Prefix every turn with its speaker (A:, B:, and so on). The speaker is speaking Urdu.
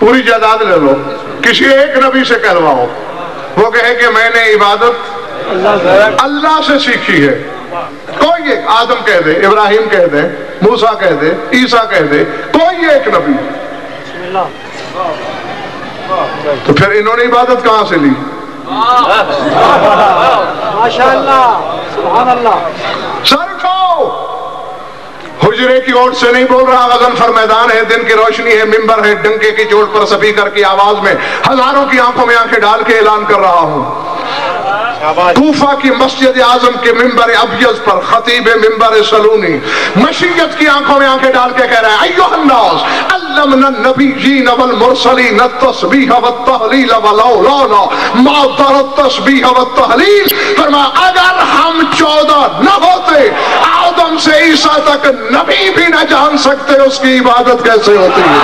A: پوری جائیداد لے لو، کسی ایک نبی سے کہلواؤ، وہ کہے کہ میں نے عبادت اللہ سے سیکھی ہے. کوئی ایک، آدم کہہ دے، ابراہیم کہہ دے، موسیٰ کہہ دے، عیسیٰ کہہ دے، کوئی ایک نبی. تو پھر انہوں نے عبادت کہاں سے لی؟
B: ماشاءاللہ، سبحان اللہ.
A: سر اٹھاؤ، حجرے کی اوٹ سے نہیں بول رہا، غضنفر میدان ہے، دن کی روشنی ہے، ممبر ہے، ڈنکے کی چوٹ پر سپیکر کی آواز میں ہزاروں کی آنکھوں میں آنکھیں ڈال کے اعلان کر رہا ہوں. کوفہ کی مسجد اعظم کے ممبر ابیض پر خطیب ممبر سلونی مشیت کی آنکھوں میں آنکھیں ڈال کے کہہ رہا ہے ایھا الناس علمنا النبیین والمرسلین التسبیح والتہلیل ولولانا ما در التسبیح والتہلیل. فرمایا اگر ہم 14 نہ ہوتے آدم سے عیسیٰ تک نبی بھی نہ جان سکتے اس کی عبادت کیسے ہوتی ہے.